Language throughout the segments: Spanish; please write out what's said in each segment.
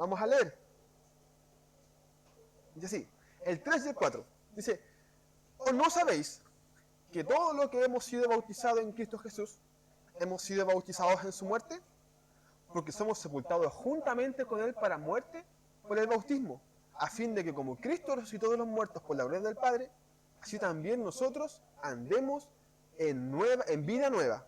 Vamos a leer. Dice así, el 3 y el 4. Dice, ¿o no sabéis que todo lo que hemos sido bautizados en Cristo Jesús, hemos sido bautizados en su muerte? Porque somos sepultados juntamente con Él para muerte por el bautismo, a fin de que como Cristo resucitó de los muertos por la gloria del Padre, así también nosotros andemos en vida nueva.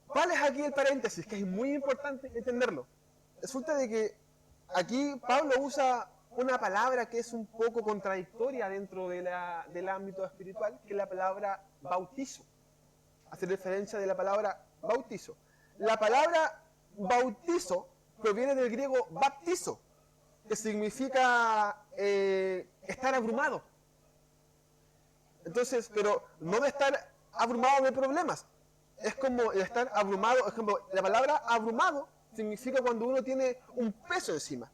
¿Cuál es aquí el paréntesis? Que es muy importante entenderlo. Resulta de que aquí Pablo usa una palabra que es un poco contradictoria dentro del ámbito espiritual, que es la palabra bautizo. Hace referencia de la palabra bautizo. La palabra bautizo proviene del griego baptizo, que significa estar abrumado. Entonces, pero no de estar abrumado de problemas. Es como el estar abrumado, por ejemplo, la palabra abrumado significa cuando uno tiene un peso encima.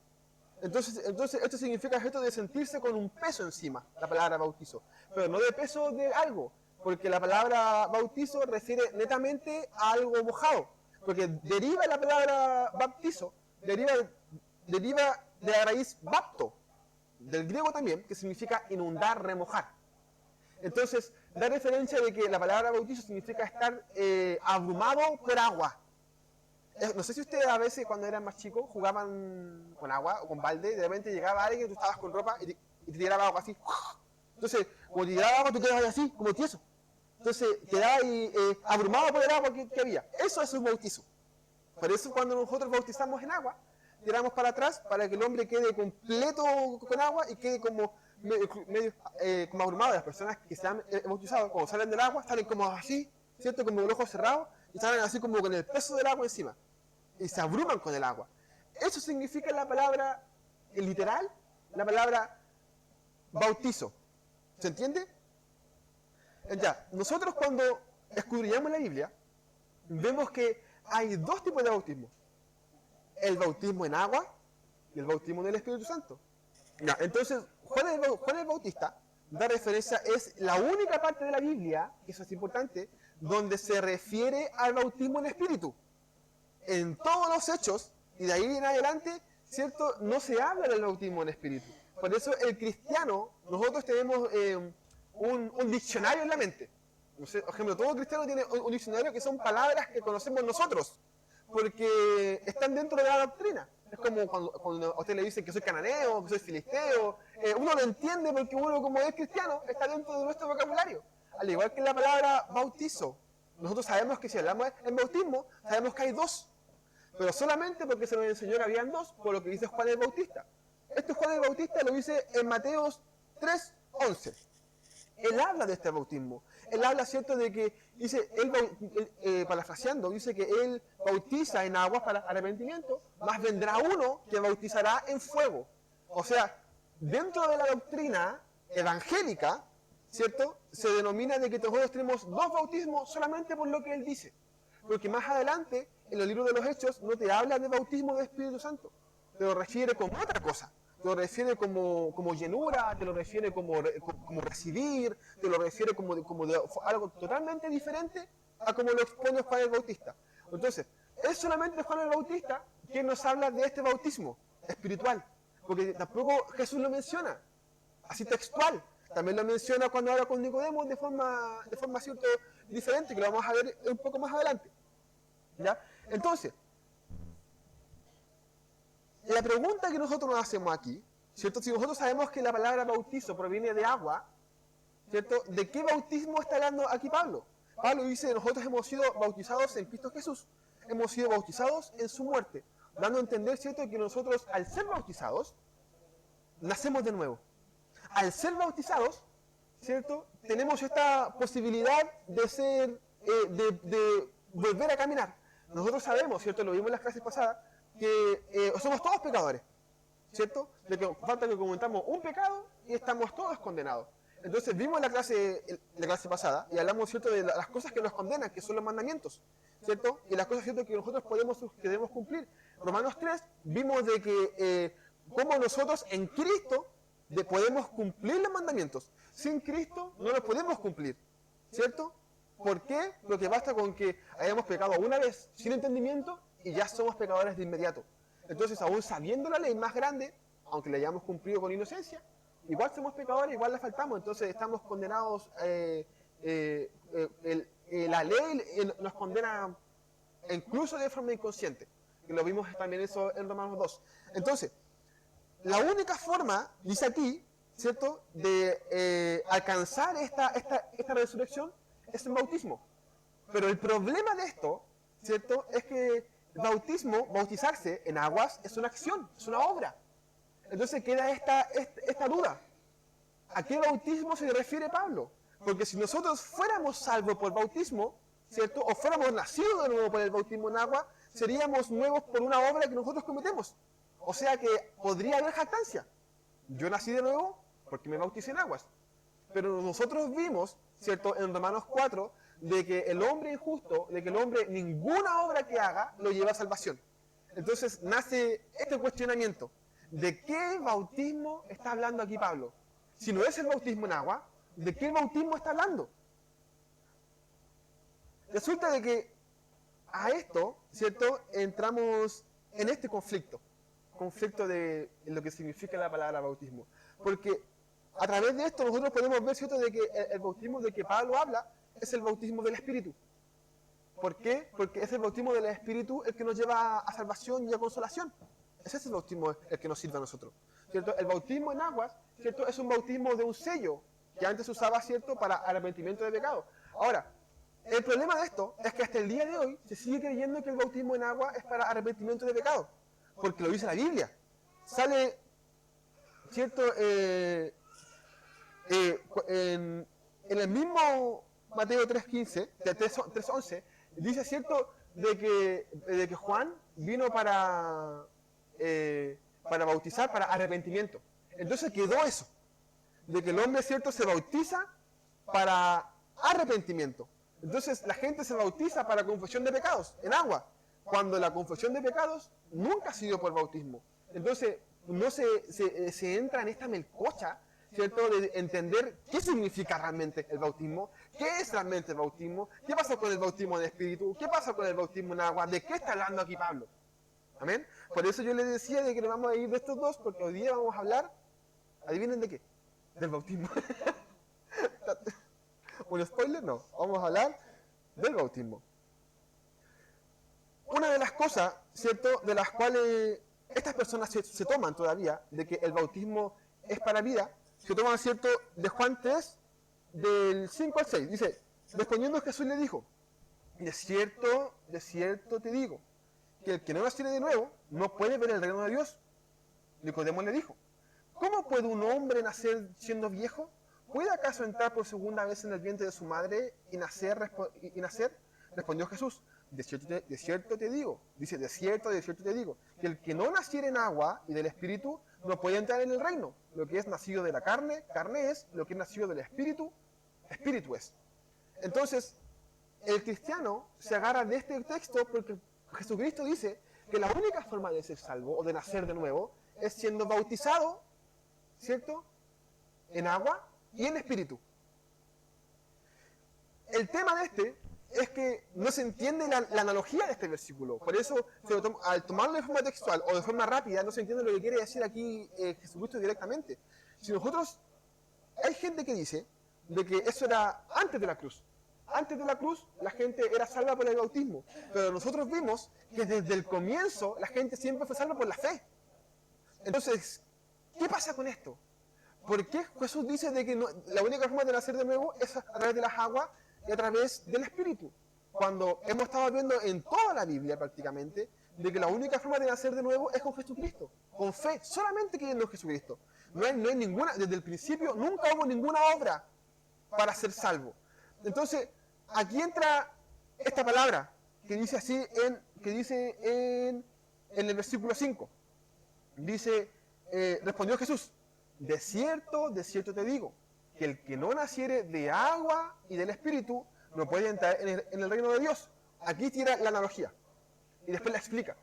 Entonces esto significa esto de sentirse con un peso encima, la palabra bautizo. Pero no de peso de algo, porque la palabra bautizo refiere netamente a algo mojado. Porque deriva la palabra baptizo, deriva de la raíz bapto, del griego también, que significa inundar, remojar. Entonces, da referencia de que la palabra bautizo significa estar abrumado por agua. No sé si ustedes a veces cuando eran más chicos jugaban con agua o con balde, de repente llegaba alguien, tú estabas con ropa y te tiraba agua así. Entonces, cuando te tiraba agua tú quedabas así, como tieso. Entonces, quedabas abrumado por el agua que había. Eso es un bautizo. Por eso cuando nosotros bautizamos en agua, tiramos para atrás para que el hombre quede completo con agua y quede como medio como abrumado. Las personas que se han bautizado, cuando salen del agua, salen como así, ¿cierto? Como con los ojos cerrados y salen así como con el peso del agua encima. Y se abruman con el agua. Eso significa la palabra literal, la palabra bautizo. ¿Se entiende? Ya, nosotros cuando escudriñamos la Biblia, vemos que hay dos tipos de bautismo. El bautismo en agua y el bautismo en el Espíritu Santo. Ya, entonces, Juan el Bautista da referencia, es la única parte de la Biblia, que eso es importante, donde se refiere al bautismo en Espíritu. En todos los hechos, y de ahí en adelante, ¿cierto? No se habla del bautismo en Espíritu. Por eso el cristiano, nosotros tenemos un diccionario en la mente. No sé, por ejemplo, todo cristiano tiene un diccionario que son palabras que conocemos nosotros, porque están dentro de la doctrina. Es como cuando a usted le dicen que soy cananeo, que soy filisteo, uno lo entiende porque uno como es cristiano está dentro de nuestro vocabulario. Al igual que la palabra bautizo. Nosotros sabemos que si hablamos en bautismo, sabemos que hay dos. Pero solamente porque se nos enseñó que habían dos, por lo que dice Juan el Bautista. Este Juan el Bautista lo dice en Mateos 3:11. Él habla de este bautismo. Él habla, ¿cierto?, de que, dice, parafraseando, dice que él bautiza en aguas para arrepentimiento, mas vendrá uno que bautizará en fuego. O sea, dentro de la doctrina evangélica, ¿cierto?, se denomina de que nosotros tenemos dos bautismos solamente por lo que él dice. Porque más adelante, en los libros de los Hechos, no te habla de bautismo del Espíritu Santo. Te lo refiere como otra cosa. Te lo refiere como llenura, te lo refiere como recibir, te lo refiere como de algo totalmente diferente a como lo expone Juan el Bautista. Entonces, es solamente Juan el Bautista quien nos habla de este bautismo espiritual. Porque tampoco Jesús lo menciona, así textual. También lo menciona cuando habla con Nicodemo de forma cierto, diferente, que lo vamos a ver un poco más adelante. ¿Ya? Entonces, la pregunta que nosotros nos hacemos aquí, ¿cierto? Si nosotros sabemos que la palabra bautizo proviene de agua, ¿cierto? ¿De qué bautismo está hablando aquí Pablo? Pablo dice, nosotros hemos sido bautizados en Cristo Jesús, hemos sido bautizados en su muerte, dando a entender, ¿cierto?, que nosotros al ser bautizados, nacemos de nuevo. Al ser bautizados, ¿cierto?, tenemos esta posibilidad de ser, de volver a caminar. Nosotros sabemos, ¿cierto?, lo vimos en las clases pasadas, que somos todos pecadores, ¿cierto? De que falta que cometamos un pecado y estamos todos condenados. Entonces vimos la clase pasada y hablamos, ¿cierto?, de las cosas que nos condenan, que son los mandamientos, ¿cierto? Y las cosas, ¿cierto?, que nosotros debemos cumplir. Romanos 3 vimos de que cómo nosotros en Cristo podemos cumplir los mandamientos. Sin Cristo no los podemos cumplir, ¿cierto? ¿Por qué? Porque basta con que hayamos pecado una vez sin entendimiento y ya somos pecadores de inmediato. Entonces, aún sabiendo la ley más grande, aunque la hayamos cumplido con inocencia, igual somos pecadores, igual le faltamos, entonces estamos condenados, la ley nos condena incluso de forma inconsciente, que lo vimos también eso en Romanos 2. Entonces, la única forma, dice aquí, ¿cierto?, de alcanzar esta resurrección es el bautismo. Pero el problema de esto, ¿cierto?, es que bautizarse en aguas es una acción, es una obra. Entonces queda esta duda. ¿A qué bautismo se refiere Pablo? Porque si nosotros fuéramos salvos por bautismo, ¿cierto?, o fuéramos nacidos de nuevo por el bautismo en agua, seríamos nuevos por una obra que nosotros cometemos. O sea que podría haber jactancia. Yo nací de nuevo porque me bauticé en aguas. Pero nosotros vimos, ¿cierto?, en Romanos 4, de que el hombre injusto, de que el hombre ninguna obra que haga lo lleva a salvación. Entonces nace este cuestionamiento. ¿De qué bautismo está hablando aquí Pablo? Si no es el bautismo en agua, ¿de qué bautismo está hablando? Resulta de que a esto, ¿cierto?, entramos en este conflicto de lo que significa la palabra bautismo. Porque a través de esto nosotros podemos ver, ¿cierto?, de que el bautismo de que Pablo habla es el bautismo del Espíritu. ¿Por qué? Porque es el bautismo del Espíritu el que nos lleva a salvación y a consolación. Ese es el bautismo el que nos sirve a nosotros, ¿cierto? El bautismo en aguas, ¿cierto?, es un bautismo de un sello que antes se usaba, ¿cierto?, para arrepentimiento de pecado. Ahora, el problema de esto es que hasta el día de hoy se sigue creyendo que el bautismo en agua es para arrepentimiento de pecado, porque lo dice la Biblia. Sale, ¿cierto?, en el mismo Mateo 3.15, 3.11, dice, ¿cierto?, de que Juan vino para bautizar, para arrepentimiento. Entonces quedó eso, de que el hombre, ¿cierto?, se bautiza para arrepentimiento. Entonces la gente se bautiza para confesión de pecados, en agua, cuando la confesión de pecados nunca ha sido por bautismo. Entonces no se entra en esta melcocha, ¿cierto?, de entender qué significa realmente el bautismo, qué es realmente el bautismo, qué pasa con el bautismo de espíritu, qué pasa con el bautismo en agua, de qué está hablando aquí Pablo. Amén. Por eso yo les decía de que nos vamos a ir de estos dos, porque hoy día vamos a hablar, ¿adivinen de qué? Del bautismo. ¿Un spoiler? No. Vamos a hablar del bautismo. Una de las cosas, ¿cierto?, de las cuales estas personas se toman todavía, de que el bautismo es para vida, se toman, ¿cierto?, de Juan 3, del 5 al 6. Dice, respondiendo Jesús le dijo, de cierto te digo, que el que no naciere de nuevo no puede ver el reino de Dios. Nicodemo le dijo, ¿cómo puede un hombre nacer siendo viejo? ¿Puede acaso entrar por segunda vez en el vientre de su madre y nacer? Respondió Jesús, de cierto te digo, dice, de cierto te digo, que el que no naciere en agua y del Espíritu no puede entrar en el reino. Lo que es nacido de la carne, carne es, lo que es nacido del Espíritu, Espíritu es. Entonces, el cristiano se agarra de este texto porque Jesucristo dice que la única forma de ser salvo o de nacer de nuevo es siendo bautizado, ¿cierto?, en agua y en espíritu. El tema de este es que no se entiende la analogía de este versículo. Por eso, al tomarlo de forma textual o de forma rápida, no se entiende lo que quiere decir aquí Jesucristo directamente. Si nosotros, hay gente que dice de que eso era antes de la cruz. Antes de la cruz, la gente era salva por el bautismo. Pero nosotros vimos que desde el comienzo, la gente siempre fue salva por la fe. Entonces, ¿qué pasa con esto? ¿Por qué Jesús dice de que la única forma de nacer de nuevo es a través de las aguas y a través del Espíritu? Cuando hemos estado viendo en toda la Biblia prácticamente, de que la única forma de nacer de nuevo es con Jesucristo, con fe, solamente creyendo en Jesucristo. No hay ninguna, desde el principio nunca hubo ninguna obra para ser salvo. Entonces, aquí entra esta palabra que dice así, en el versículo 5. Dice, respondió Jesús, de cierto te digo, que el que no naciere de agua y del Espíritu no puede entrar en el reino de Dios. Aquí tira la analogía y después la explica.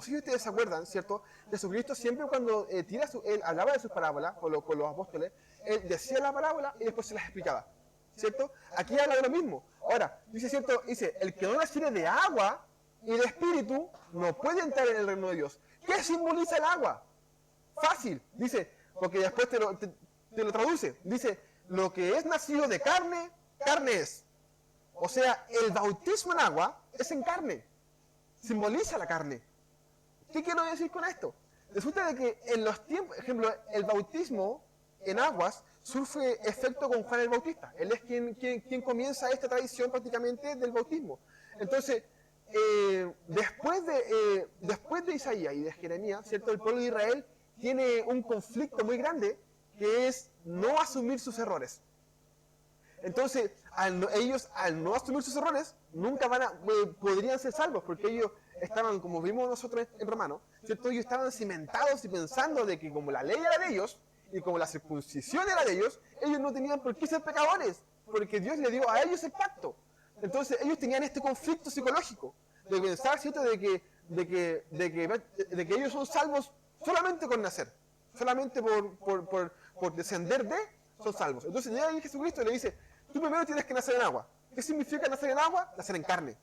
Si ustedes se acuerdan, ¿cierto? Jesucristo siempre cuando él hablaba de sus parábolas con los apóstoles, él decía la parábola y después se las explicaba, ¿cierto? Aquí habla de lo mismo. Ahora, dice, ¿cierto? Dice, el que no naciere de agua y de espíritu no puede entrar en el reino de Dios. ¿Qué simboliza el agua? Fácil, dice, porque después te lo traduce. Dice, lo que es nacido de carne, carne es. O sea, el bautismo en agua es en carne. Simboliza la carne. ¿Qué quiero decir con esto? Resulta de que en los tiempos, por ejemplo, el bautismo en aguas surge efecto con Juan el Bautista. Él es quien comienza esta tradición prácticamente del bautismo. Entonces, después de Isaías y de Jeremías, ¿cierto? El pueblo de Israel tiene un conflicto muy grande que es no asumir sus errores. Entonces, ellos al no asumir sus errores, nunca podrían ser salvos, porque ellos estaban, como vimos nosotros en Romanos, ¿cierto? Ellos estaban cimentados y pensando de que como la ley era de ellos, y como la circuncisión era de ellos no tenían por qué ser pecadores, porque Dios le dio a ellos el pacto. Entonces, ellos tenían este conflicto psicológico, de pensar, ¿cierto?, de que ellos son salvos solamente con nacer, solamente por descender de, son salvos. Entonces llega ahí Jesucristo y le dice, tú primero tienes que nacer en agua. ¿Qué significa nacer en agua? Nacer en carne.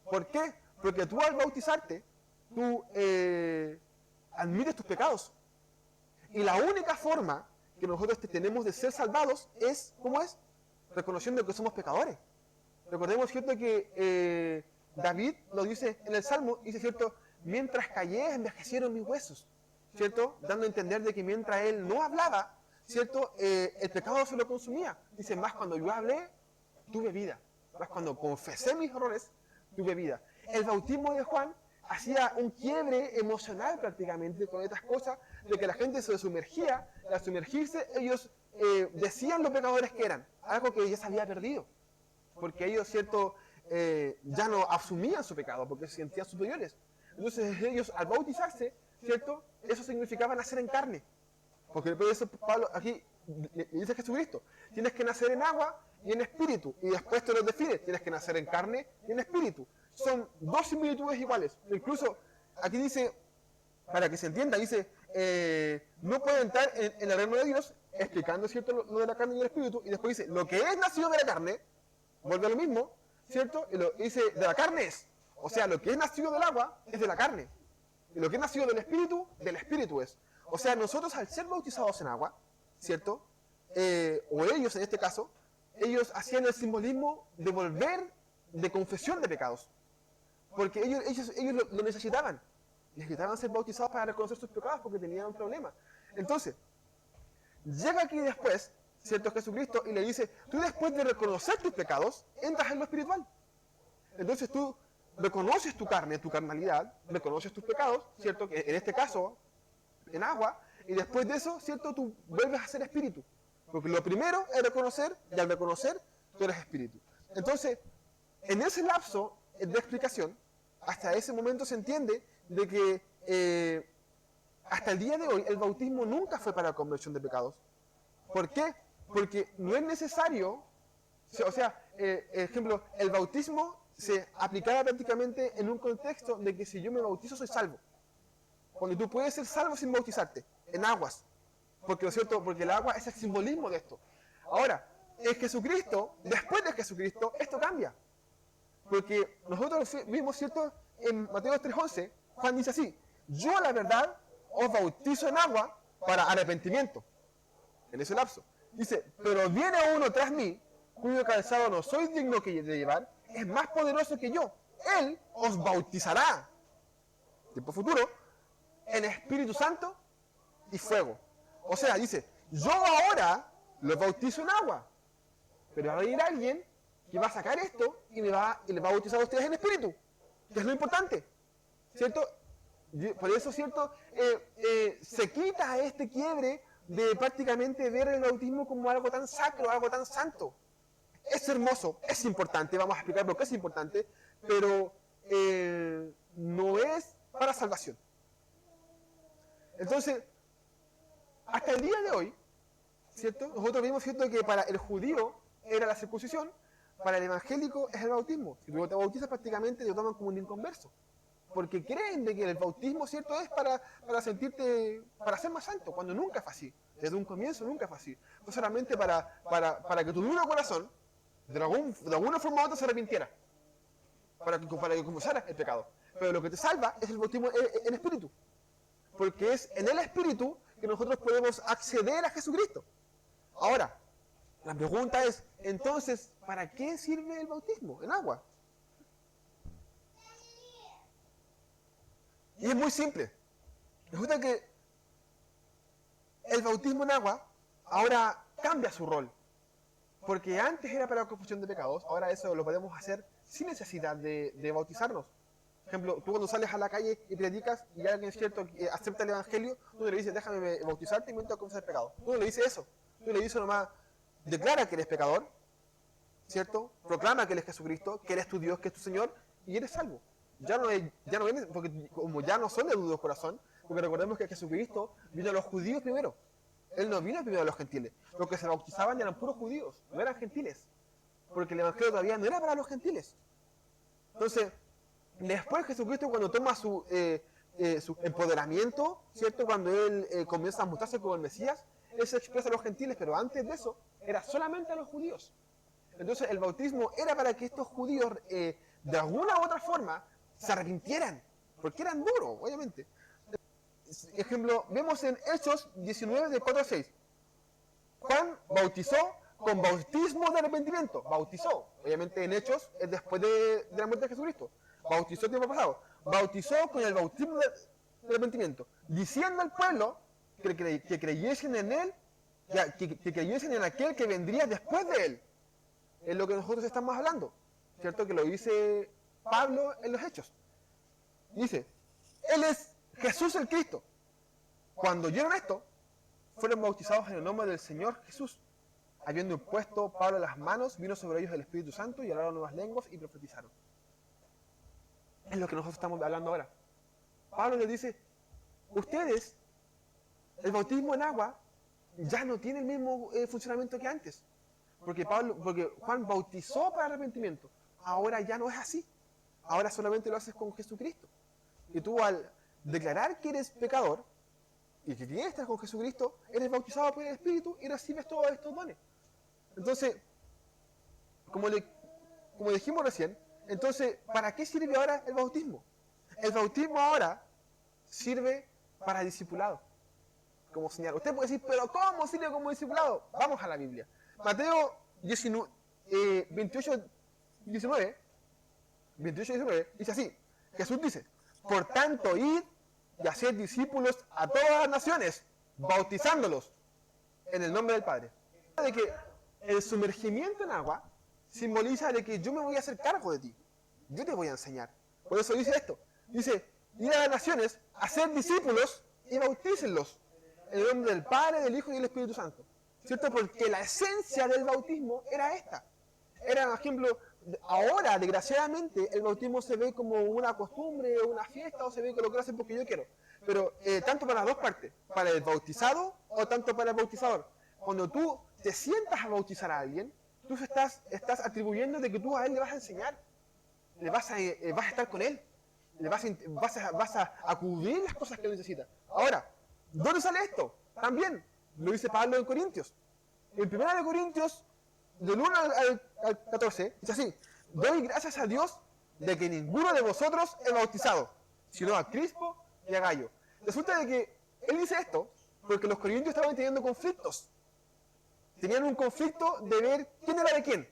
¿Por qué? Porque tú al bautizarte, tú admites tus pecados. Y la única forma que nosotros tenemos de ser salvados es, ¿cómo es? Reconociendo que somos pecadores. Recordemos, ¿cierto?, que David lo dice en el Salmo, dice, ¿cierto?, mientras callé envejecieron mis huesos, ¿cierto? Dando a entender de que mientras él no hablaba, ¿cierto?, el pecado se lo consumía. Dice, más cuando yo hablé, tuve vida. Más cuando confesé mis errores, tuve vida. El bautismo de Juan hacía un quiebre emocional prácticamente con estas cosas, de que la gente se sumergía, y al sumergirse ellos decían los pecadores que eran, algo que ya se había perdido, porque ellos, ¿cierto?, ya no asumían su pecado, porque se sentían superiores. Entonces ellos al bautizarse, ¿cierto?, eso significaba nacer en carne, porque después de eso Pablo aquí le dice a Jesucristo, tienes que nacer en agua y en espíritu, y después te lo define, tienes que nacer en carne y en espíritu. Son dos similitudes iguales. Incluso aquí dice, para que se entienda, dice, no puede entrar en el reino de Dios, explicando, ¿cierto?, lo de la carne y el espíritu, y después dice, lo que es nacido de la carne, vuelve a lo mismo, ¿cierto? Y lo dice, de la carne es. O sea, lo que es nacido del agua es de la carne. Y lo que es nacido del espíritu es. O sea, nosotros al ser bautizados en agua, ¿cierto? O ellos en este caso, ellos hacían el simbolismo de volver de confesión de pecados. Porque ellos lo necesitaban. Necesitaban ser bautizados para reconocer sus pecados porque tenían un problema. Entonces, llega aquí después, ¿cierto?, Jesucristo y le dice, tú después de reconocer tus pecados, entras en lo espiritual. Entonces tú reconoces tu carne, tu carnalidad, reconoces tus pecados, ¿cierto?, que en este caso, en agua, y después de eso, ¿cierto?, tú vuelves a ser espíritu. Porque lo primero es reconocer, y al reconocer, tú eres espíritu. Entonces, en ese lapso de explicación, hasta ese momento se entiende de que hasta el día de hoy el bautismo nunca fue para la conversión de pecados. ¿Por qué? Porque no es necesario, o sea, ejemplo, el bautismo se aplicaba prácticamente en un contexto de que si yo me bautizo soy salvo. Cuando tú puedes ser salvo sin bautizarte, en aguas. Porque, ¿no es cierto?, porque el agua es el simbolismo de esto. Ahora, en Jesucristo, después de Jesucristo, esto cambia. Porque nosotros vimos, ¿cierto?, en Mateo 3:11, Juan dice así, yo la verdad os bautizo en agua para arrepentimiento. En ese lapso. Dice, pero viene uno tras mí, cuyo calzado no soy digno de llevar, es más poderoso que yo. Él os bautizará, tiempo futuro, en Espíritu Santo y fuego. O sea, dice, yo ahora los bautizo en agua, pero va a venir alguien que va a sacar esto y les va a bautizar a ustedes en espíritu, que es lo importante, ¿cierto? Por eso, ¿cierto? Se quita este quiebre de prácticamente ver el bautismo como algo tan sacro, algo tan santo. Es hermoso, es importante, vamos a explicar por qué es importante, pero no es para salvación. Entonces, hasta el día de hoy, ¿cierto? Nosotros vimos, ¿cierto?, que para el judío era la circuncisión, para el evangélico es el bautismo. Si tú te bautizas, prácticamente te toman como un inconverso. Porque creen de que el bautismo, ¿cierto?, es para sentirte, para ser más santo, cuando nunca fue así. Desde un comienzo nunca fue así. Fue solamente para que tu duro corazón, de alguna forma u otra, se arrepintiera. para que confesaras el pecado. Pero lo que te salva es el bautismo en espíritu. Porque es en el espíritu que nosotros podemos acceder a Jesucristo. Ahora, la pregunta es, entonces, ¿para qué sirve el bautismo en agua? Y es muy simple. Resulta que el bautismo en agua ahora cambia su rol. Porque antes era para la confesión de pecados, ahora eso lo podemos hacer sin necesidad de bautizarnos. Por ejemplo, tú cuando sales a la calle y predicas y alguien es cierto acepta el evangelio, tú no le dices, déjame bautizarte y me a confesar el pecado. Tú no le dices eso. Tú le dices nomás, declara que eres pecador, ¿cierto? Proclama que eres Jesucristo, que eres tu Dios, que es tu Señor, y eres salvo. Ya no vienes, porque como ya no son de dudoso corazón, porque recordemos que Jesucristo vino a los judíos primero. Él no vino primero a los gentiles. Los que se bautizaban eran puros judíos, no eran gentiles. Porque el evangelio todavía no era para los gentiles. Entonces, después Jesucristo cuando toma su empoderamiento, ¿cierto? Cuando Él comienza a mostrarse como el Mesías, Él se expresa a los gentiles, pero antes de eso era solamente a los judíos. Entonces el bautismo era para que estos judíos de alguna u otra forma se arrepintieran, porque eran duros, obviamente. Ejemplo, vemos en Hechos 19, de 4 a 6. Juan bautizó con bautismo de arrepentimiento. Bautizó, obviamente en Hechos es después de la muerte de Jesucristo. Bautizó el tiempo pasado. Bautizó con el bautismo de arrepentimiento, diciendo al pueblo que creyesen en él, que creyesen en aquel que vendría después de él. Es lo que nosotros estamos hablando, ¿cierto? Que lo dice Pablo en los Hechos. Dice, Él es Jesús el Cristo. Cuando oyeron esto, fueron bautizados en el nombre del Señor Jesús. Habiendo impuesto Pablo las manos, vino sobre ellos el Espíritu Santo y hablaron nuevas lenguas y profetizaron. Es lo que nosotros estamos hablando ahora. Pablo les dice, ustedes, el bautismo en agua ya no tiene el mismo funcionamiento que antes. Porque Juan bautizó para arrepentimiento. Ahora ya no es así. Ahora solamente lo haces con Jesucristo. Y tú al declarar que eres pecador y que tienes que estar con Jesucristo, eres bautizado por el Espíritu y recibes todos estos dones. Entonces, como dijimos recién, entonces, ¿para qué sirve ahora el bautismo? El bautismo ahora sirve para discipulado, como señal. Usted puede decir, ¿pero cómo sirve como discipulado? Vamos a la Biblia. Mateo 28, 19, dice así, Jesús dice, por tanto, id y haced discípulos a todas las naciones, bautizándolos en el nombre del Padre. De que el sumergimiento en agua simboliza de que yo me voy a hacer cargo de ti. Yo te voy a enseñar. Por eso dice esto. Dice, id a las naciones, hacer discípulos y bautícenlos en el nombre del Padre, del Hijo y del Espíritu Santo. ¿Cierto? Porque la esencia del bautismo era esta. Era, por ejemplo, ahora, desgraciadamente, el bautismo se ve como una costumbre, una fiesta, o se ve que lo quiero hacer porque yo quiero. Pero tanto para las dos partes, para el bautizado o tanto para el bautizador. Cuando tú te sientas a bautizar a alguien, tú estás atribuyendo de que tú a él le vas a enseñar, vas a estar con él, vas a acudir las cosas que él necesita. Ahora, ¿dónde sale esto? También lo dice Pablo en Corintios. En 1 Corintios, del 1 al 14, dice así, doy gracias a Dios de que ninguno de vosotros es bautizado, sino a Crispo y a Gallo. Resulta de que él dice esto porque los corintios estaban teniendo conflictos. Tenían un conflicto de ver quién era de quién.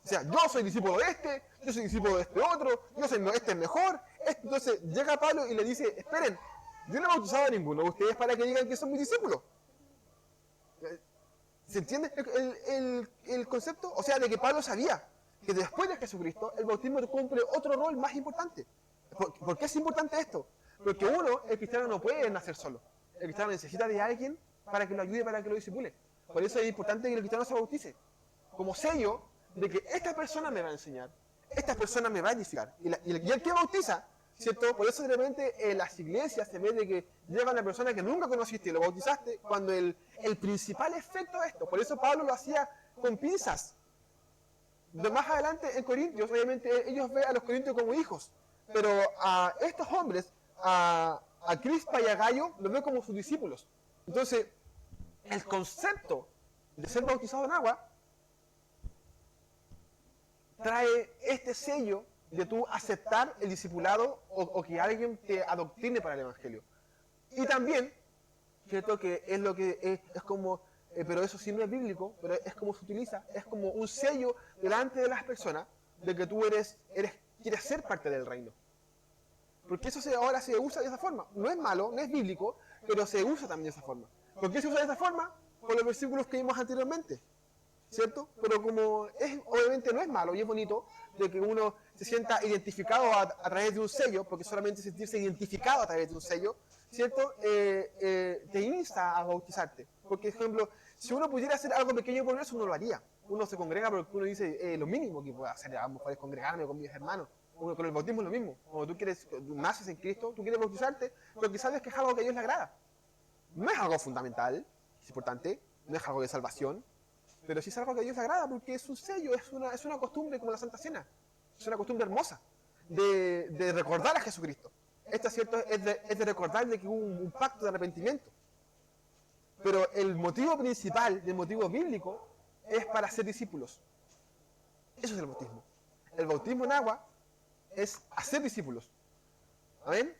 O sea, yo soy discípulo de este, yo soy discípulo de este otro, este es mejor. Entonces llega Pablo y le dice, esperen, yo no he bautizado a ninguno de ustedes para que digan que son mis discípulos. ¿Se entiende el concepto? O sea, de que Pablo sabía que después de Jesucristo el bautismo cumple otro rol más importante. ¿Por qué es importante esto? Porque uno, el cristiano no puede nacer solo. El cristiano necesita de alguien para que lo ayude, para que lo disipule. Por eso es importante que el cristiano se bautice. Como sello de que esta persona me va a enseñar, esta persona me va a edificar. Y el que bautiza, ¿cierto? Por eso de repente en las iglesias se ve de que llega una persona que nunca conociste y lo bautizaste, cuando el principal efecto de esto, por eso Pablo lo hacía con pinzas. De más adelante en Corintios, obviamente ellos ven a los corintios como hijos, pero a estos hombres, a Crispa y a Gallo, los ve como sus discípulos. Entonces, el concepto de ser bautizado en agua trae este sello de tú aceptar el discipulado o que alguien te adoctrine para el Evangelio. Y también, cierto que es lo que es como, pero eso sí no es bíblico, pero es como se utiliza, es como un sello delante de las personas de que tú quieres ser parte del reino. Porque eso ahora se usa de esa forma. No es malo, no es bíblico, pero se usa también de esa forma. ¿Por qué se usa de esa forma? Por los versículos que vimos anteriormente. ¿Cierto? Pero como obviamente no es malo y es bonito de que uno se sienta identificado a través de un sello, porque solamente sentirse identificado a través de un sello, ¿cierto? Te insta a bautizarte. Porque, por ejemplo, si uno pudiera hacer algo pequeño por eso, uno lo haría. Uno se congrega porque uno dice, lo mínimo que puedo hacer, a lo mejor es congregarme con mis hermanos. Con el bautismo es lo mismo. Cuando tú naces en Cristo, tú quieres bautizarte, porque sabes que es algo que a Dios le agrada. No es algo fundamental, es importante, no es algo de salvación, pero sí es algo que a Dios le agrada porque es un sello, es una costumbre como la Santa Cena. Es una costumbre hermosa de recordar a Jesucristo. Esto, ¿cierto? Es de recordar de que hubo un pacto de arrepentimiento. Pero el motivo principal, el motivo bíblico, es para ser discípulos. Eso es el bautismo. El bautismo en agua es hacer discípulos. ¿Amén?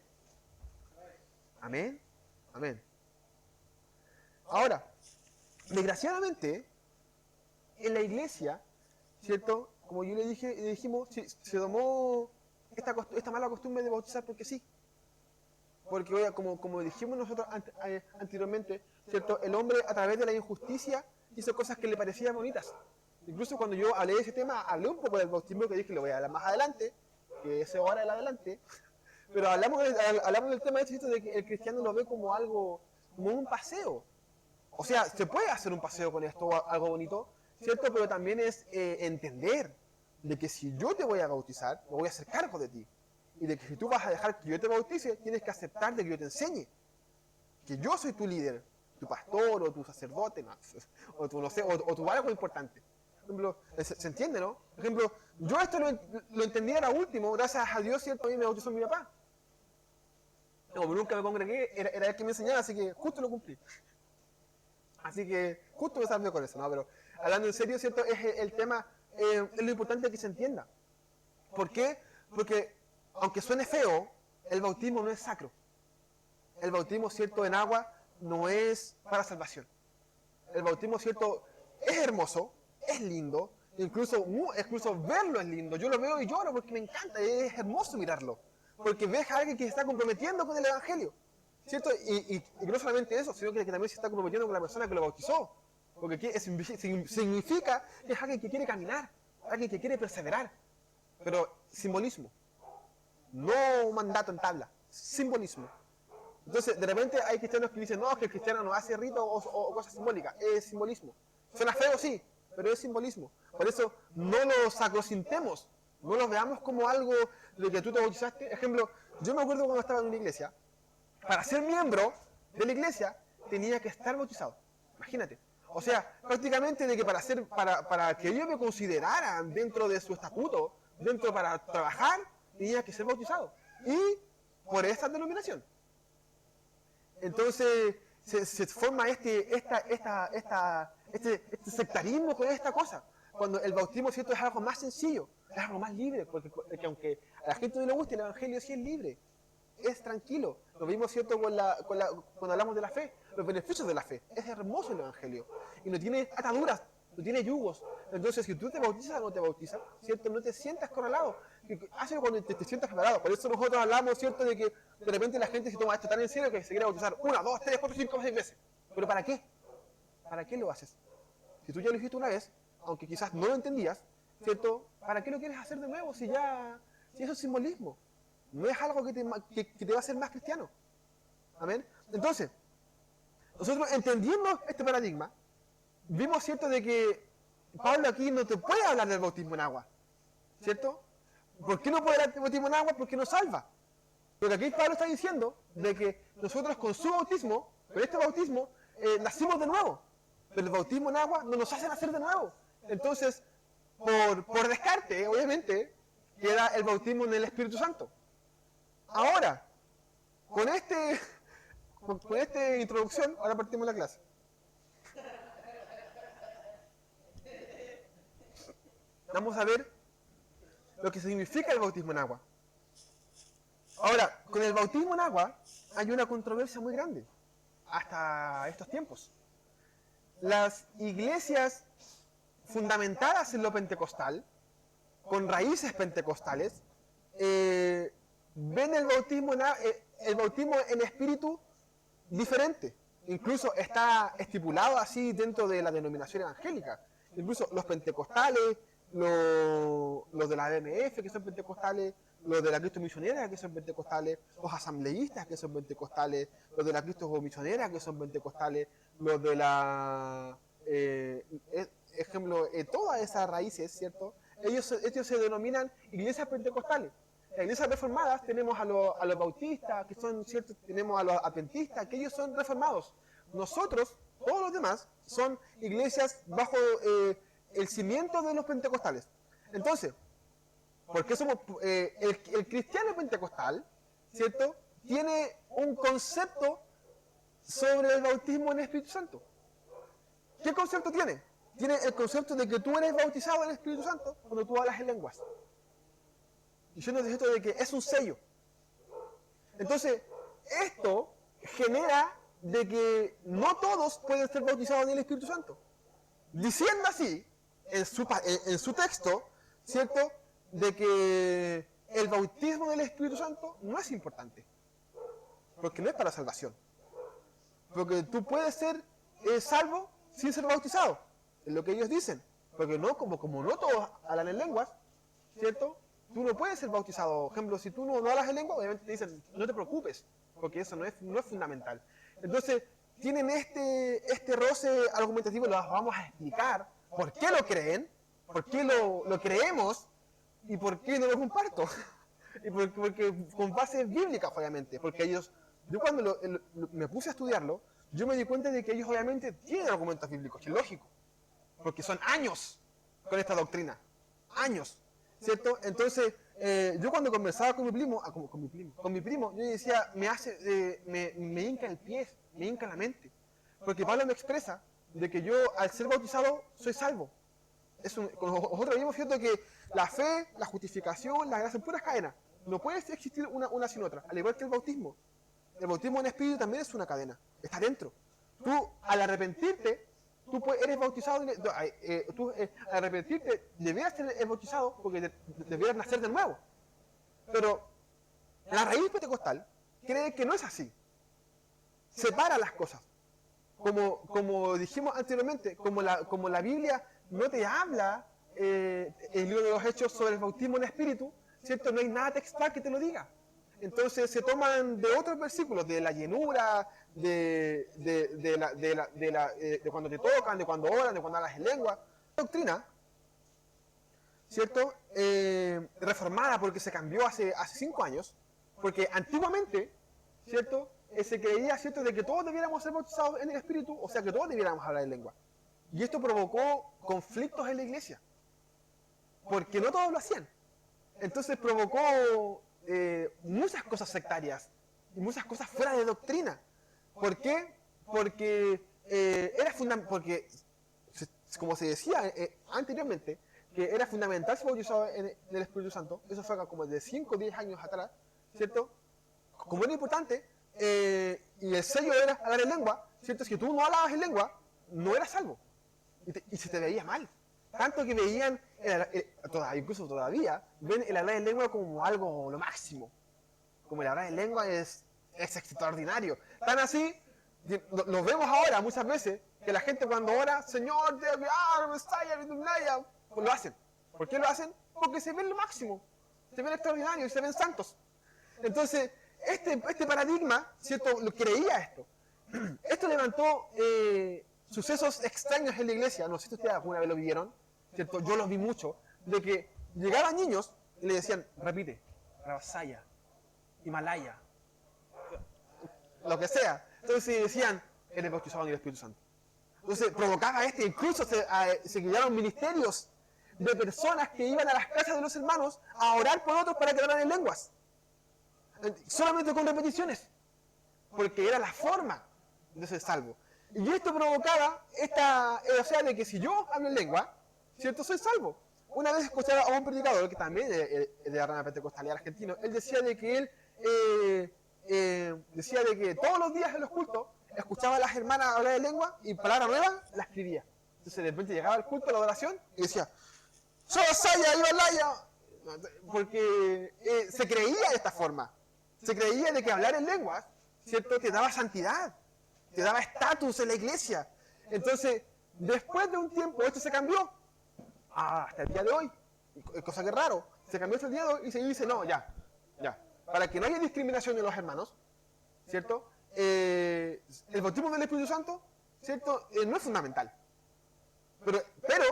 ¿Amén? Amén. Ahora, desgraciadamente, en la iglesia, ¿cierto? Como yo le dijimos, se tomó esta mala costumbre de bautizar porque sí. Porque, oiga, como dijimos nosotros anteriormente, ¿cierto? El hombre a través de la injusticia hizo cosas que le parecían bonitas. Incluso cuando yo hablé de ese tema, hablé un poco del bautismo que dije que lo voy a hablar más adelante, que es ahora el adelante. Pero hablamos del tema de que el cristiano lo ve como algo, como un paseo. O sea, se puede hacer un paseo con esto, algo bonito, ¿cierto? Pero también es entender de que si yo te voy a bautizar, me voy a hacer cargo de ti. Y de que si tú vas a dejar que yo te bautice, tienes que aceptar de que yo te enseñe. Que yo soy tu líder, tu pastor o tu sacerdote, no, o tu, no sé, o tu algo importante. Por ejemplo, ¿se entiende, no? Por ejemplo, yo esto lo entendí ahora último, gracias a Dios, ¿cierto? A mí me bautizó mi papá. Como nunca me congregué, era él que me enseñaba, así que justo lo cumplí. Así que justo me salió con eso, ¿no? Pero hablando en serio, ¿cierto? Es el tema, es lo importante que se entienda. ¿Por qué? Porque, aunque suene feo, el bautismo no es sacro. El bautismo, ¿cierto? En agua no es para salvación. El bautismo, ¿cierto? Es hermoso, es lindo, incluso verlo es lindo. Yo lo veo y lloro porque me encanta, es hermoso mirarlo. Porque ves a alguien que se está comprometiendo con el Evangelio. ¿Cierto? Y no solamente eso, sino que también se está comprometiendo con la persona que lo bautizó. Porque significa que es alguien que quiere caminar, alguien que quiere perseverar. Pero simbolismo. No mandato en tabla, simbolismo. Entonces, de repente hay cristianos que dicen, no, que el cristiano no hace rito o cosas simbólicas. Es simbolismo. Suena feo, sí, pero es simbolismo. Por eso, no lo sacrocintemos. No lo veamos como algo de que tú te bautizaste. Ejemplo, yo me acuerdo cuando estaba en una iglesia, para ser miembro de la iglesia tenía que estar bautizado. Imagínate. O sea, prácticamente de que para que ellos me consideraran dentro de su estatuto, dentro para trabajar, tenía que ser bautizado. Y por esta denominación. Entonces se forma este sectarismo con esta cosa. Cuando el bautismo, ¿cierto?, es algo más sencillo, es algo más libre, porque aunque a la gente no le guste, el evangelio sí es libre, es tranquilo. Lo mismo, ¿cierto?, cuando hablamos de la fe, los beneficios de la fe. Es hermoso el evangelio y no tiene ataduras, no tiene yugos. Entonces, si tú te bautizas o no te bautizas, ¿cierto?, no te sientas corralado. Hazlo cuando te sientas preparado. Por eso nosotros hablamos, ¿cierto?, de que de repente la gente se toma esto tan en serio que se quiere bautizar 1, 2, 3, 4, 5, 6 veces. ¿Pero para qué? ¿Para qué lo haces? Si tú ya lo hiciste una vez, aunque quizás no lo entendías, ¿cierto?, ¿para qué lo quieres hacer de nuevo si eso es simbolismo? No es algo que te va a hacer más cristiano. ¿Amén? Entonces, nosotros entendiendo este paradigma, vimos, ¿cierto?, de que Pablo aquí no te puede hablar del bautismo en agua. ¿Cierto? ¿Por qué no puede hablar del bautismo en agua? Porque no salva. Porque aquí Pablo está diciendo de que nosotros con su bautismo, con este bautismo, nacimos de nuevo. Pero el bautismo en agua no nos hace nacer de nuevo. Entonces, por descarte, obviamente, queda el bautismo en el Espíritu Santo. Ahora, con esta introducción, ahora partimos la clase. Vamos a ver lo que significa el bautismo en agua. Ahora, con el bautismo en agua hay una controversia muy grande hasta estos tiempos. Las iglesias fundamentadas en lo pentecostal, con raíces pentecostales, ven el bautismo en espíritu diferente. Incluso está estipulado así dentro de la denominación evangélica. Incluso los pentecostales, los de la AMF que son pentecostales, los de la Cristo Misionera que son pentecostales, los asambleístas que son pentecostales, los de la Cristo Misionera que son pentecostales, los de la... todas esas raíces, ¿cierto? Ellos se denominan iglesias pentecostales. Las iglesias reformadas tenemos a los bautistas, que son ciertos, tenemos a los adventistas, que ellos son reformados. Nosotros, todos los demás, son iglesias bajo el cimiento de los pentecostales. Entonces, ¿por qué somos el cristiano pentecostal, ¿cierto? Tiene un concepto sobre el bautismo en el Espíritu Santo. ¿Qué concepto tiene? Tiene el concepto de que tú eres bautizado en el Espíritu Santo cuando tú hablas en lenguas. Y yo necesito de que es un sello. Entonces, esto genera de que no todos pueden ser bautizados en el Espíritu Santo. Diciendo así, en su texto, ¿cierto?, de que el bautismo del Espíritu Santo no es importante. Porque no es para salvación. Porque tú puedes ser salvo sin ser bautizado. Es lo que ellos dicen. Porque no, como no todos hablan en lenguas, ¿cierto?, tú no puedes ser bautizado. Por ejemplo, si tú no hablas en lengua, obviamente te dicen, no te preocupes, porque eso no es fundamental. Entonces, tienen este roce argumentativo, lo vamos a explicar, por qué lo creen, por qué lo creemos, y por qué no lo comparto. Y porque con bases bíblicas, obviamente, porque ellos, yo cuando me puse a estudiarlo, yo me di cuenta de que ellos obviamente tienen argumentos bíblicos, es lógico, porque son años con esta doctrina, años. ¿Cierto? Entonces, yo cuando conversaba con mi primo, yo decía, me hinca el pie, me hinca la mente. Porque Pablo me expresa de que yo, al ser bautizado, soy salvo. Nosotros vimos, ¿cierto?, que la fe, la justificación, la gracia son puras cadenas. No puede existir una sin otra. Al igual que el bautismo. El bautismo en espíritu también es una cadena. Está dentro. Tú, al arrepentirte, tú eres bautizado, al arrepentirte debieras ser bautizado porque debieras nacer de nuevo. Pero la raíz pentecostal cree que no es así. Separa las cosas. Como dijimos anteriormente, como la Biblia no te habla, el libro de los Hechos, sobre el bautismo en espíritu, ¿cierto? No hay nada textual que te lo diga. Entonces se toman de otros versículos, de la llenura, de cuando te tocan, de cuando oran, de cuando hablas en lengua. Doctrina, ¿cierto? Reformada porque se cambió hace 5 años, porque antiguamente, ¿cierto?, se creía, ¿cierto?, de que todos debiéramos ser bautizados en el Espíritu, o sea que todos debiéramos hablar en lengua. Y esto provocó conflictos en la iglesia, porque no todos lo hacían. Entonces provocó muchas cosas sectarias y muchas cosas fuera de doctrina. ¿Por qué? Porque como se decía anteriormente, que era fundamental ser bautizado en el Espíritu Santo. Eso fue como de 5 o 10 años atrás, ¿cierto? Como era importante, y el sello era hablar en lengua, ¿cierto? Si tú no hablabas en lengua, no eras salvo. Y se te veía mal. Tanto que veían, incluso todavía, ven el hablar en lengua como algo lo máximo. Como el hablar en lengua es extraordinario. Tan así, lo vemos ahora muchas veces, que la gente cuando ora, Señor, pues lo hacen. ¿Por qué lo hacen? Porque se ven lo máximo. Se ven extraordinarios y se ven santos. Entonces, este paradigma, ¿cierto?, lo creía esto. Esto levantó sucesos extraños en la iglesia. No sé si ustedes alguna vez lo vieron, ¿cierto? Yo los vi mucho, de que llegaban niños y le decían, repite, Rabasaya, Himalaya, lo que sea. Entonces decían, eres bautizado en el Espíritu Santo. Entonces provocaba incluso se crearon ministerios de personas que iban a las casas de los hermanos a orar por otros para que hablaran en lenguas. Solamente con repeticiones. Porque era la forma de ser salvo. Y esto provocaba o sea, de que si yo hablo en lengua, ¿cierto?, soy salvo. una vez escuchaba a un predicador, que también es de la rama pentecostal argentino, él decía de que decía de que todos los días en los cultos escuchaba a las hermanas hablar de lengua y palabra nueva la escribía. Entonces de repente llegaba al culto, a la adoración, y decía, Saya, Ibalaya, porque se creía de esta forma. Se creía de que hablar en lenguas, ¿cierto?, te daba santidad, te daba estatus en la iglesia. Entonces, después de un tiempo, esto se cambió hasta el día de hoy. Cosa que es raro. Se cambió hasta el día de hoy y se dice, no, ya. Para que no haya discriminación de los hermanos, ¿cierto? El bautismo del Espíritu Santo, ¿cierto?, no es fundamental. Pero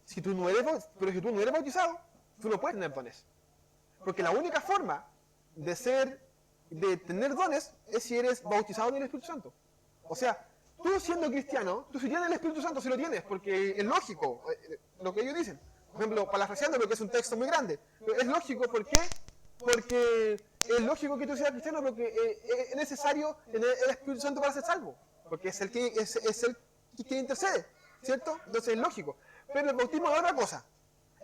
si tú no eres bautizado, tú no puedes tener dones. Porque la única forma de tener dones es si eres bautizado en el Espíritu Santo. O sea, tú siendo cristiano, tú si tienes el Espíritu Santo, si lo tienes, porque es lógico lo que ellos dicen. Por ejemplo, parafraseando, porque es un texto muy grande. Pero es lógico, ¿por qué? Porque es lógico que tú seas cristiano, porque es necesario tener el Espíritu Santo para ser salvo. Porque es el que intercede, ¿cierto? Entonces es lógico. Pero el bautismo es otra cosa.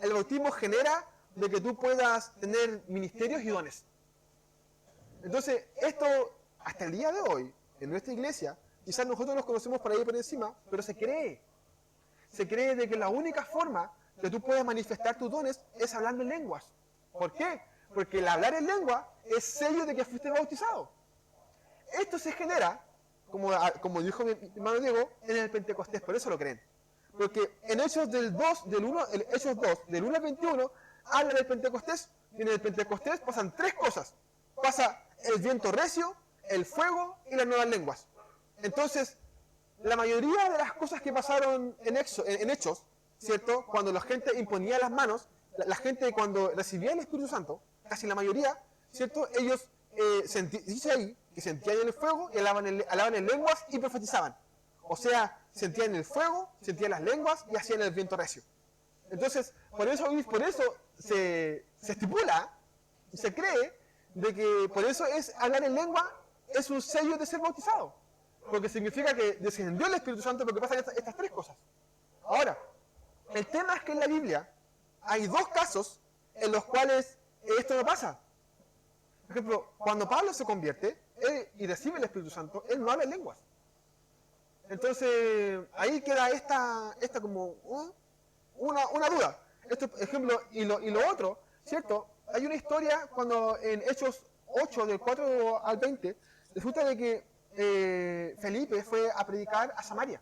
El bautismo genera de que tú puedas tener ministerios y dones. Entonces, esto, hasta el día de hoy, en nuestra iglesia, quizás nosotros los conocemos por ahí por encima, pero se cree. Se cree de que la única forma que tú puedes manifestar tus dones es hablando en lenguas. ¿Por qué? Porque el hablar en lengua es sello de que fuiste bautizado. Esto se genera, como dijo mi hermano Diego, en el Pentecostés, por eso lo creen. Porque en Hechos del 2, del 1 al 21, habla del Pentecostés, y en el Pentecostés pasan tres cosas. Pasa el viento recio, el fuego y las nuevas lenguas. Entonces, la mayoría de las cosas que pasaron en Hechos, ¿cierto?, cuando la gente imponía las manos, la gente cuando recibía el Espíritu Santo, casi la mayoría, ¿cierto?, ellos dice ahí que sentían el fuego y hablaban en lenguas y profetizaban. O sea, sentían el fuego, sentían las lenguas y hacían el viento recio. Entonces, por eso se estipula y se cree de que por eso hablar en lengua es un sello de ser bautizado. Porque significa que descendió el Espíritu Santo porque pasan estas tres cosas. Ahora, el tema es que en la Biblia hay dos casos en los cuales esto no pasa. Por ejemplo, cuando Pablo se convierte y recibe el Espíritu Santo, él no habla en lenguas. Entonces, ahí queda esta como una duda. Esto, por ejemplo, y lo otro, ¿cierto? Hay una historia cuando en Hechos 8, del 4 al 20, resulta de que Felipe fue a predicar a Samaria.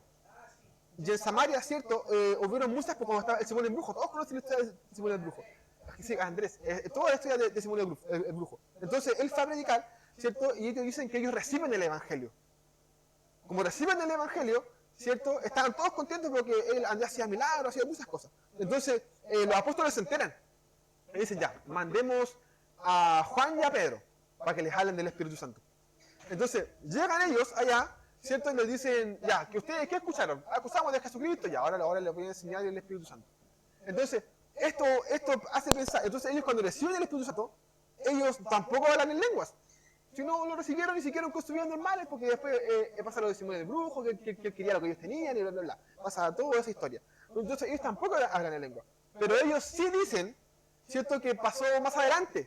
Y en Samaria, ¿cierto? Hubieron muchas, como estaba el Simón el Brujo. Todos conocen la historia de Simón el Brujo. Sí, Andrés, toda la historia de Simón el Brujo. Entonces, él fue a predicar, ¿cierto? Y ellos dicen que ellos reciben el Evangelio. Como reciben el Evangelio, ¿cierto? Estaban todos contentos porque él hacía milagros, hacía muchas cosas. Entonces, los apóstoles se enteran. Y dicen, ya, mandemos a Juan y a Pedro para que les hablen del Espíritu Santo. Entonces, llegan ellos allá, ¿cierto? Y les dicen, ya, que ustedes, ¿qué escucharon? Acusamos de Jesucristo, ya, ahora les voy a enseñar el Espíritu Santo. Entonces, esto hace pensar, entonces ellos cuando reciben el Espíritu Santo, ellos tampoco hablan en lenguas. Si no lo recibieron, ni siquiera construían normales, porque después pasa lo de Simón el Brujo, que quería lo que ellos tenían, y bla, bla, bla. Pasa toda esa historia. Entonces ellos tampoco hablan en lengua. Pero ellos sí dicen, ¿cierto?, que pasó más adelante.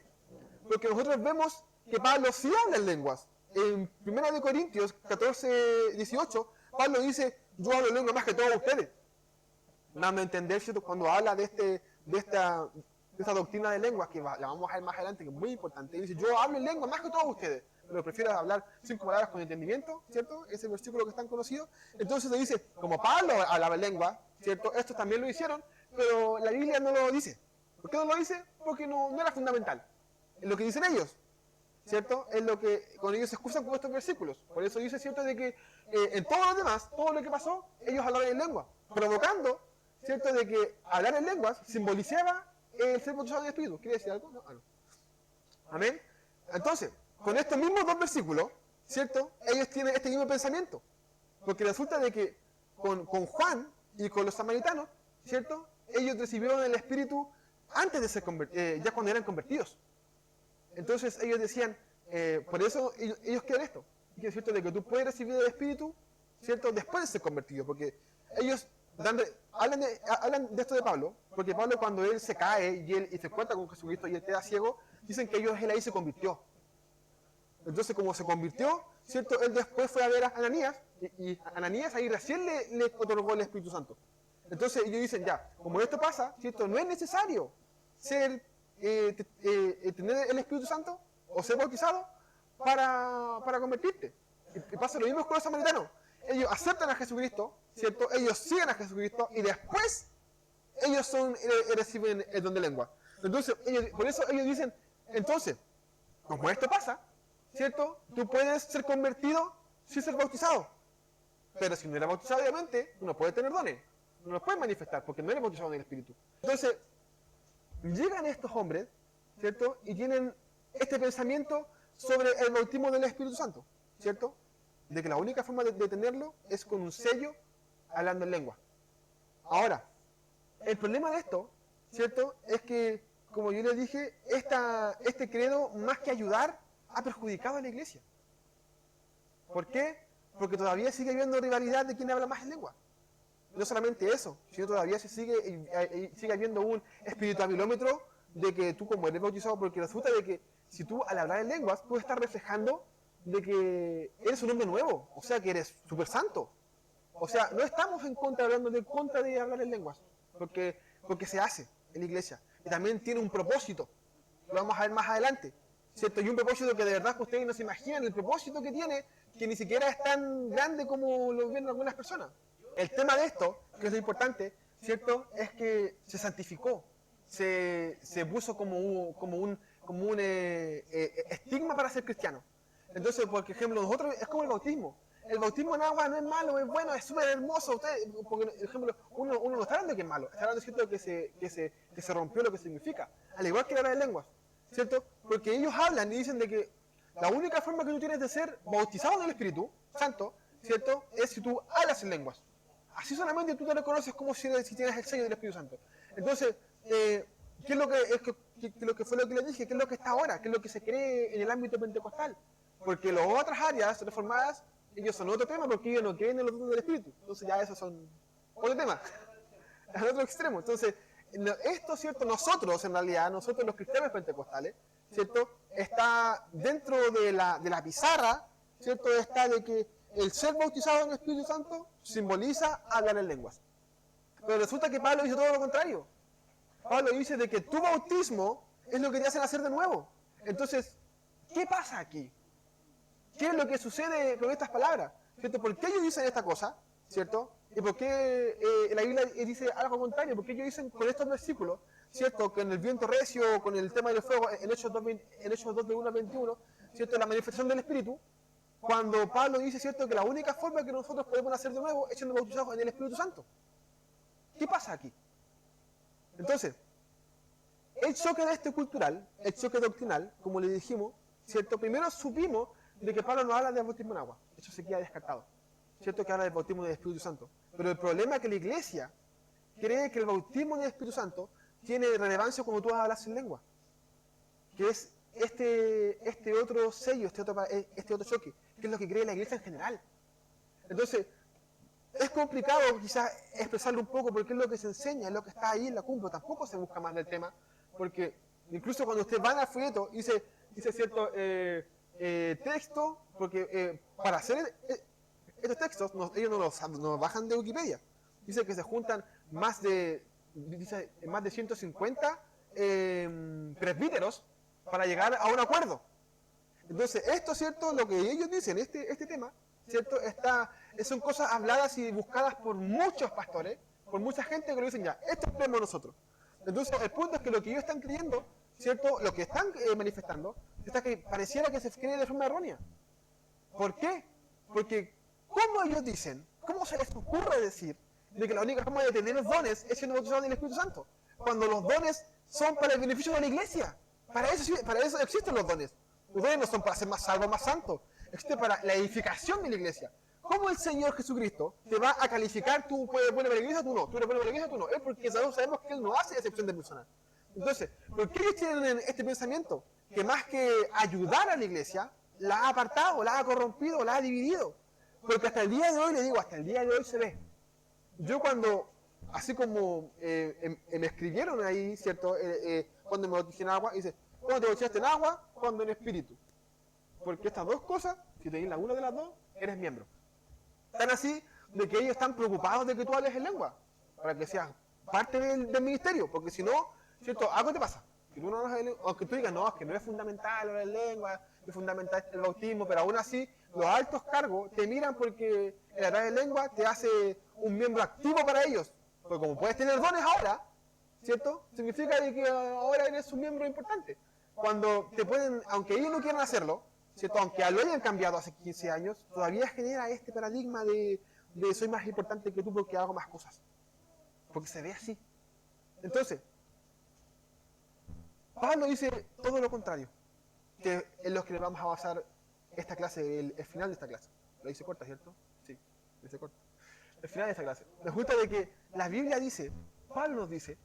Porque nosotros vemos que Pablo sí habla en lenguas. En 1 Corintios 14, 18, Pablo dice, yo hablo en lengua más que todos ustedes. Dando a entender, ¿cierto?, cuando habla de esta doctrina de lenguas, que la vamos a ver más adelante, que es muy importante. Y dice, yo hablo en lengua más que todos ustedes, pero prefiero hablar 5 palabras con entendimiento, ¿cierto? Ese versículo que es tan conocido. Entonces se dice, como Pablo hablaba en lengua, ¿cierto? Estos también lo hicieron, pero la Biblia no lo dice. ¿Por qué no lo dice? Porque no era fundamental. Es lo que dicen ellos, ¿cierto? Es lo que con ellos se excusan con estos versículos. Por eso dice, ¿cierto?, de que en todo lo demás, todo lo que pasó, ellos hablaban en lengua, provocando, ¿cierto?, de que hablar en lenguas simbolizaba el ser bautizado en el Espíritu. ¿Quiere decir algo? No. Amén. Entonces, con estos mismos dos versículos, ¿cierto?, ellos tienen este mismo pensamiento. Porque resulta de que con Juan y con los samaritanos, ¿cierto?, ellos recibieron el Espíritu antes de ser ya cuando eran convertidos. Entonces ellos decían, por eso ellos quieren esto. Y es cierto de que tú puedes recibir el Espíritu, ¿cierto?, después de ser convertido. Porque ellos hablan de esto de Pablo, porque Pablo cuando él se cae y se encuentra con Jesucristo y él queda ciego, dicen que él ahí se convirtió. Entonces, como se convirtió, ¿cierto? Él después fue a ver a Ananías, y Ananías ahí recién le otorgó el Espíritu Santo. Entonces ellos dicen, ya, como esto pasa, ¿cierto? No es necesario tener el Espíritu Santo o ser bautizado para convertirte. Y pasa lo mismo con los samaritanos. Ellos aceptan a Jesucristo, ¿cierto? Ellos siguen a Jesucristo y después ellos reciben el don de lengua. Entonces, por eso ellos dicen, entonces, como esto pasa, ¿cierto? Tú puedes ser convertido sin ser bautizado. Pero si no eres bautizado, obviamente, tú no puedes tener dones. No los puedes manifestar porque no eres bautizado en el Espíritu. Entonces, llegan estos hombres, ¿cierto? Y tienen este pensamiento sobre el bautismo del Espíritu Santo, ¿cierto? De que la única forma de tenerlo es con un sello hablando en lengua. Ahora, el problema de esto, ¿cierto? Es que, como yo les dije, este credo, más que ayudar, ha perjudicado a la iglesia. ¿Por qué? Porque todavía sigue habiendo rivalidad de quién habla más en lengua. No solamente eso, sino todavía sigue habiendo un espirituabilómetro de que tú como eres bautizado, porque resulta de que si tú al hablar en lenguas, tú estás reflejando de que eres un hombre nuevo, o sea que eres súper santo. O sea, no estamos hablando en contra de hablar en lenguas, porque se hace en la iglesia. Y también tiene un propósito, lo vamos a ver más adelante, ¿cierto? Y un propósito que de verdad que ustedes no se imaginan el propósito que tiene, que ni siquiera es tan grande como lo ven algunas personas. El tema de esto, que es lo importante, ¿cierto? Es que se santificó, se puso como un estigma para ser cristiano. Entonces, por ejemplo, nosotros es como el bautismo. El bautismo en agua no es malo, es bueno, es súper hermoso. Porque, por ejemplo, uno no está hablando de que es malo, está hablando ¿cierto? que se rompió lo que significa. Al igual que hablar en lenguas, ¿cierto? Porque ellos hablan y dicen de que la única forma que tú tienes de ser bautizado en el Espíritu Santo, ¿cierto? Es si tú hablas en lenguas. Así solamente tú te reconoces como si tienes el sello del Espíritu Santo. Entonces, ¿qué es lo que fue lo que les dije? ¿Qué es lo que está ahora? ¿Qué es lo que se cree en el ámbito pentecostal? Porque las otras áreas reformadas, ellos son otro tema porque ellos no creen en los dones del Espíritu. Entonces ya esos son otro tema. Es otro extremo. Entonces, esto, ¿cierto? Nosotros, en realidad, nosotros los cristianos pentecostales, ¿cierto? Está dentro de la pizarra, ¿cierto? Está de que el ser bautizado en el Espíritu Santo simboliza hablar en lenguas. Pero resulta que Pablo dice todo lo contrario. Pablo dice de que tu bautismo es lo que te hace nacer de nuevo. Entonces, ¿qué pasa aquí? ¿Qué es lo que sucede con estas palabras? ¿Cierto? ¿Por qué ellos dicen esta cosa? ¿Cierto? ¿Y por qué la Biblia dice algo contrario? ¿Por qué ellos dicen con estos versículos, ¿cierto? Que en el viento recio, con el tema del fuego, en Hechos 2, de 1 a 21, ¿cierto? La manifestación del Espíritu, cuando Pablo dice, ¿cierto? Que la única forma que nosotros podemos nacer de nuevo es siendo bautizados en el Espíritu Santo. ¿Qué pasa aquí? Entonces, el choque de este cultural, el choque doctrinal, como le dijimos, ¿cierto? Primero supimos de que Pablo no habla del bautismo en agua. Eso se queda descartado. ¿Cierto? Que habla del bautismo del Espíritu Santo. Pero el problema es que la iglesia cree que el bautismo del Espíritu Santo tiene relevancia cuando tú hablas en lengua. Que es este otro sello, este otro choque, que es lo que cree la iglesia en general. Entonces, es complicado quizás expresarlo un poco porque es lo que se enseña, es lo que está ahí en la cumbre. Tampoco se busca más del tema, porque incluso cuando ustedes van al folleto, dice cierto texto, porque para hacer estos textos, ellos no los bajan de Wikipedia. Dice que se juntan más de 150 presbíteros para llegar a un acuerdo. Entonces, esto, ¿cierto? Lo que ellos dicen, este tema, ¿cierto? Son cosas habladas y buscadas por muchos pastores, por mucha gente que lo dicen ya, esto lo creemos nosotros. Entonces, el punto es que lo que ellos están creyendo, ¿cierto? Lo que están manifestando, es que pareciera que se cree de forma errónea. ¿Por qué? Porque, ¿cómo ellos dicen? ¿Cómo se les ocurre decir de que la única forma de tener los dones es siendo bautizados en el Espíritu Santo? Cuando los dones son para el beneficio de la iglesia. Para eso existen los dones. Los dones no son para ser más salvos, más santos. Existen para la edificación de la iglesia. ¿Cómo el Señor Jesucristo te va a calificar? ¿Tú puedes poner para la iglesia? Tú no. ¿Tú eres bueno para la iglesia? Tú no. Es porque sabemos que Él no hace excepción de personas. Entonces, ¿por qué ellos tienen este pensamiento? Que más que ayudar a la iglesia, la ha apartado, la ha corrompido, la ha dividido. Porque hasta el día de hoy, le digo, hasta el día de hoy se ve yo cuando, así como me escribieron ahí, ¿cierto? Cuando me bauticé en agua, dice, cuando te bautizaste en agua, cuando en espíritu. Porque estas dos cosas, si tenés la una de las dos, eres miembro. Tan así de que ellos están preocupados de que tú hables en lengua, para que seas parte del ministerio, porque si no, ¿cierto? Algo te pasa. Que tú no hablas en lengua, aunque tú digas, no, es que no es fundamental hablar en lengua, es fundamental el bautismo, pero aún así, los altos cargos te miran porque el hablar en lengua te hace un miembro activo para ellos. Porque como puedes tener dones ahora, ¿cierto? Significa de que ahora eres un miembro importante. Cuando te pueden, aunque ellos no quieran hacerlo, ¿cierto? Aunque lo hayan cambiado hace 15 años, todavía genera este paradigma de soy más importante que tú porque hago más cosas. Porque se ve así. Entonces, Pablo dice todo lo contrario, que en los que le vamos a basar esta clase, el final de esta clase. Lo hice corta, ¿cierto? Sí, lo hice corta. El final de esta clase. Resulta de que la Biblia dice, Pablo nos dice,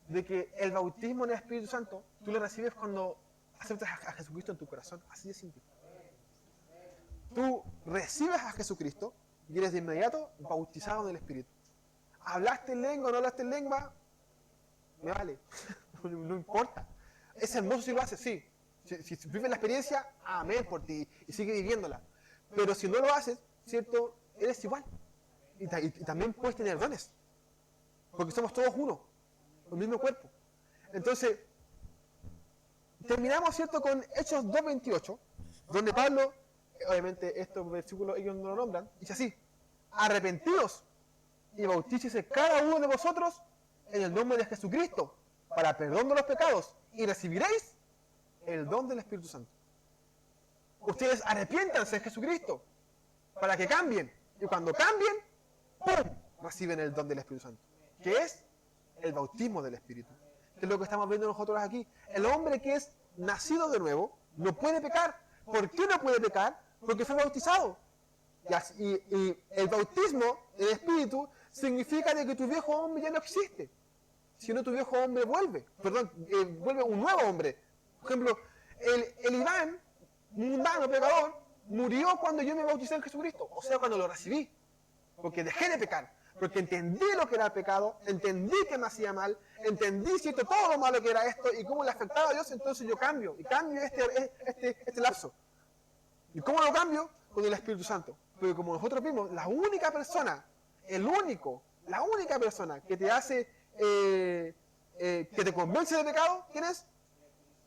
de que el bautismo en el Espíritu Santo, tú lo recibes cuando aceptas a Jesucristo en tu corazón. Así de simple. Tú recibes a Jesucristo y eres de inmediato bautizado en el Espíritu. ¿Hablaste en lengua o no hablaste en lengua? Me vale. No importa. Es hermoso si lo haces, sí. Si vives la experiencia, amén por ti y sigue viviéndola. Pero si no lo haces, ¿cierto? Eres igual. Y también puedes tener dones. Porque somos todos uno. El mismo cuerpo. Entonces, terminamos, ¿cierto? Con Hechos 2:28, donde Pablo, obviamente estos versículos ellos no lo nombran, dice así: arrepentidos y bautícese cada uno de vosotros en el nombre de Jesucristo para perdón de los pecados y recibiréis el don del Espíritu Santo. Ustedes arrepiéntanse en Jesucristo para que cambien, y cuando cambien, ¡pum!, reciben el don del Espíritu Santo, que es el bautismo del Espíritu, que es lo que estamos viendo nosotros aquí. El hombre que es nacido de nuevo no puede pecar. ¿Por qué no puede pecar? Porque fue bautizado. Y el bautismo del Espíritu significa de que tu viejo hombre ya no existe, sino tu viejo hombre vuelve, vuelve un nuevo hombre. Por ejemplo, el Iván, mundano, pecador, murió cuando yo me bauticé en Jesucristo, o sea, cuando lo recibí, porque dejé de pecar, porque entendí lo que era el pecado, entendí que me hacía mal, entendí, ¿cierto?, todo lo malo que era esto y cómo le afectaba a Dios. Entonces yo cambio este lapso. ¿Y cómo lo cambio? Con el Espíritu Santo. Porque como nosotros vimos, la única persona que te hace, que te convence de pecado, ¿quién es?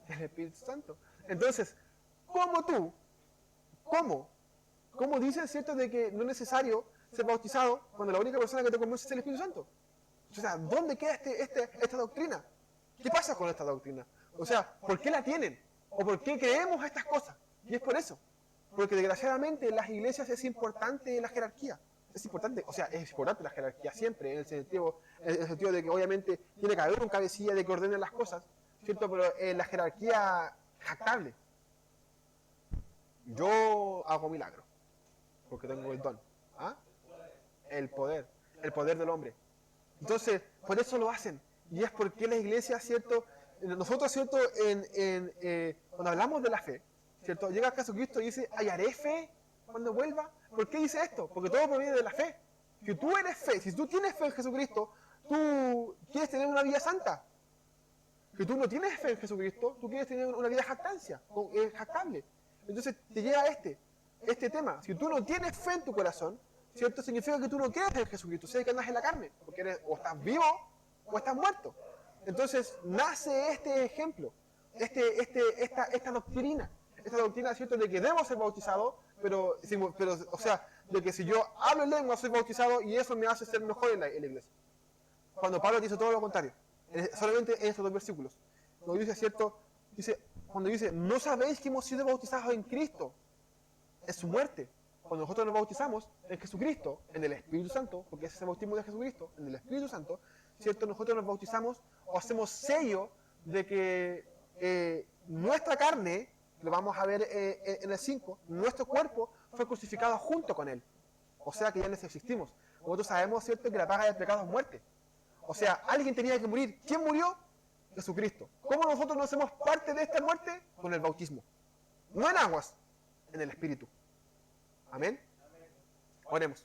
El Espíritu Santo. Entonces, ¿cómo dices, cierto, de que no es necesario ser bautizado cuando la única persona que te convence es el Espíritu Santo? O sea, ¿dónde queda esta doctrina? ¿Qué pasa con esta doctrina? O sea, ¿por qué la tienen? ¿O por qué creemos estas cosas? Y es por eso. Porque desgraciadamente en las iglesias es importante la jerarquía. Es importante la jerarquía siempre, en el sentido de que obviamente tiene que haber un cabecilla de que ordene las cosas, ¿cierto? Pero la jerarquía jactable. Yo hago milagros, porque tengo el don. ¿Ah? El poder del hombre. Entonces, por eso lo hacen. Y es porque la iglesia, ¿cierto? Nosotros, ¿cierto? Cuando hablamos de la fe, ¿cierto? Llega Jesucristo y dice, hallaré fe cuando vuelva. ¿Por qué dice esto? Porque todo proviene de la fe. Si tú eres fe, si tú tienes fe en Jesucristo, tú quieres tener una vida santa. Si tú no tienes fe en Jesucristo, tú quieres tener una vida jactable. Entonces te llega este tema. Si tú no tienes fe en tu corazón, ¿cierto? Significa que tú no crees en Jesucristo, o sea, que andas en la carne, porque o estás vivo o estás muerto. Entonces nace este ejemplo, esta doctrina, ¿cierto?, de que debo ser bautizado, pero, o sea, de que si yo hablo en lengua soy bautizado y eso me hace ser mejor en la iglesia. Cuando Pablo dice todo lo contrario, solamente en estos dos versículos, cuando dice, ¿cierto?, cuando dice, no sabéis que hemos sido bautizados en Cristo, es su muerte. Cuando nosotros nos bautizamos en Jesucristo, en el Espíritu Santo, porque ese es el bautismo de Jesucristo, en el Espíritu Santo, ¿cierto? Nosotros nos bautizamos o hacemos sello de que nuestra carne, lo vamos a ver en el 5, nuestro cuerpo fue crucificado junto con Él. O sea que ya no existimos. Nosotros sabemos, ¿cierto?, que la paga del pecado es muerte. O sea, alguien tenía que morir. ¿Quién murió? Jesucristo. ¿Cómo nosotros no hacemos parte de esta muerte? Con el bautismo. No en aguas, en el Espíritu. Amén. Oremos.